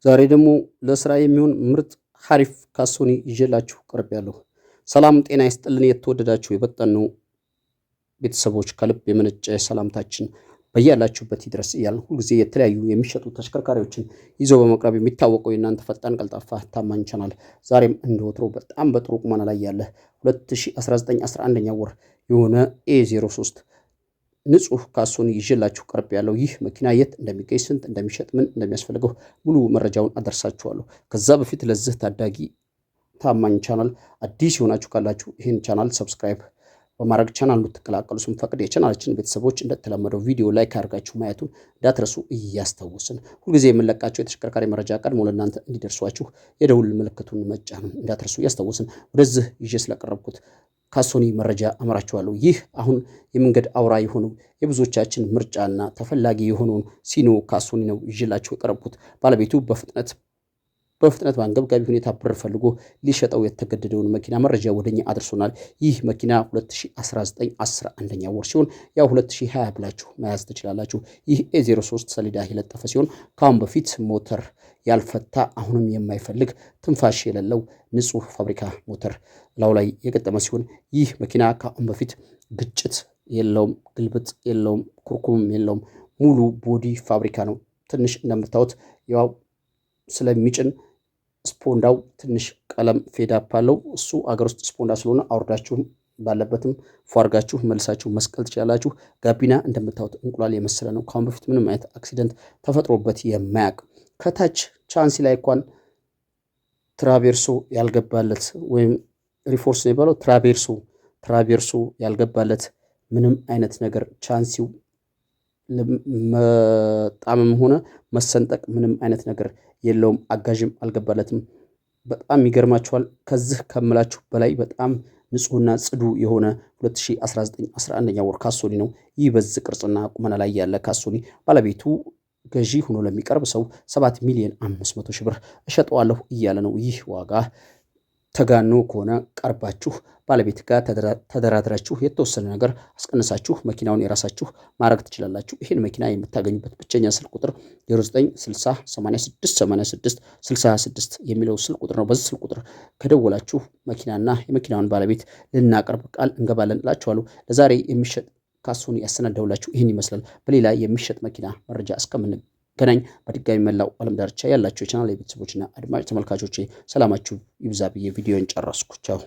ዛሬ ደግሞ ለስራ የሚሆን ምርጥ ሐሪፍ ካሶኒ ይዤላችሁ ቀርቤያለሁ። ሰላም ጤና ይስጥልን። የተወደዳችሁ የበጠኑ ቤተሰቦች ከልብ የመነጨ ሰላምታችን በያላችሁበት ይድረስ እያልን ሁልጊዜ የተለያዩ የሚሸጡ ተሽከርካሪዎችን ይዞ በመቅረብ የሚታወቀው የእናንተ ፈጣን ቀልጣፋ ታማኝ ቻናል ዛሬም እንደወትሮ በጣም በጥሩ ቁመና ላይ ያለ 2019 11ኛ ወር የሆነ A03 ንጹህ ካሶኒ ይዤላችሁ ቀርብ ያለው ይህ መኪና የት እንደሚገኝ ስንት እንደሚሸጥ ምን እንደሚያስፈልገው ሙሉ መረጃውን አደርሳችኋለሁ። ከዛ በፊት ለዚህ ታዳጊ ታማኝ ቻናል አዲስ የሆናችሁ ካላችሁ ይህን ቻናል ሰብስክራይብ በማድረግ ቻናሉን እንድትቀላቀሉ ስንፈቅድ የቻናላችን ቤተሰቦች እንደተለመደው ቪዲዮ ላይክ አድርጋችሁ ማየቱን እንዳትረሱ እያስታወስን ሁልጊዜ የምንለቃቸው የተሽከርካሪ መረጃ ቀድሞ ለእናንተ እንዲደርሷችሁ የደውል ምልክቱን መጫኑን እንዳትረሱ እያስታወስን ወደዚህ ይዤ ስለቀረብኩት ካሶኒ መረጃ አመራችኋለሁ። ይህ አሁን የመንገድ አውራ የሆነው የብዙዎቻችን ምርጫና ተፈላጊ የሆነውን ሲኖ ካሶኒ ነው ይዤላችሁ የቀረብኩት። ባለቤቱ በፍጥነት በአንገብጋቢ ሁኔታ ብር ፈልጎ ሊሸጠው የተገደደውን መኪና መረጃ ወደኛ አድርሶናል። ይህ መኪና 2019 11ኛ ወር ሲሆን ያው 2020 ብላችሁ መያዝ ትችላላችሁ። ይህ A03 ሰሌዳ የለጠፈ ሲሆን ከአሁን በፊት ሞተር ያልፈታ አሁንም የማይፈልግ ትንፋሽ የሌለው ንጹህ ፋብሪካ ሞተር ላው ላይ የገጠመ ሲሆን ይህ መኪና ከአሁን በፊት ግጭት የለውም፣ ግልብጥ የለውም፣ ኩርኩም የለውም። ሙሉ ቦዲ ፋብሪካ ነው። ትንሽ እንደምታዩት ያው ስለሚጭን ስፖንዳው ትንሽ ቀለም ፌድ አፕ አለው። እሱ አገር ውስጥ ስፖንዳ ስለሆነ አውርዳችሁም ባለበትም ፏርጋችሁ መልሳችሁ መስቀል ትችላላችሁ። ጋቢና እንደምታዩት እንቁላል የመሰለ ነው። ካሁን በፊት ምንም አይነት አክሲደንት ተፈጥሮበት የማያውቅ ከታች ቻንሲ ላይ እንኳን ትራቬርሶ ያልገባለት ወይም ሪፎርስ ነው የሚባለው ትራቬርሶ ያልገባለት ምንም አይነት ነገር ቻንሲው መጣመም ሆነ መሰንጠቅ ምንም አይነት ነገር የለውም። አጋዥም አልገባለትም። በጣም ይገርማችኋል። ከዚህ ከምላችሁ በላይ በጣም ንጹህና ጽዱ የሆነ 2019 11ኛ ወር ካሶኒ ነው። ይህ በዚህ ቅርጽና ቁመና ላይ ያለ ካሶኒ ባለቤቱ ገዢ ሆኖ ለሚቀርብ ሰው 7,500,000 ብር እሸጠዋለሁ እያለ ነው። ይህ ዋጋ ተጋኖ ከሆነ ቀርባችሁ ባለቤት ጋር ተደራድራችሁ የተወሰነ ነገር አስቀንሳችሁ መኪናውን የራሳችሁ ማድረግ ትችላላችሁ። ይህን መኪና የምታገኙበት ብቸኛ ስልክ ቁጥር 0960868666 የሚለው ስልክ ቁጥር ነው። በዚህ ስልክ ቁጥር ከደወላችሁ መኪናና የመኪናውን ባለቤት ልናቀርብ ቃል እንገባለን እላችኋለሁ። ለዛሬ የሚሸጥ ካሶኒ ያሰናዳውላችሁ ይህን ይመስላል። በሌላ የሚሸጥ መኪና መረጃ እስከምንገናኝ በድጋሚ መላው ዓለም ዳርቻ ያላችሁ የቻናል ቤተሰቦችና አድማጭ ተመልካቾቼ ሰላማችሁ ይብዛ ብዬ ቪዲዮን ጨረስኩ። ቻው።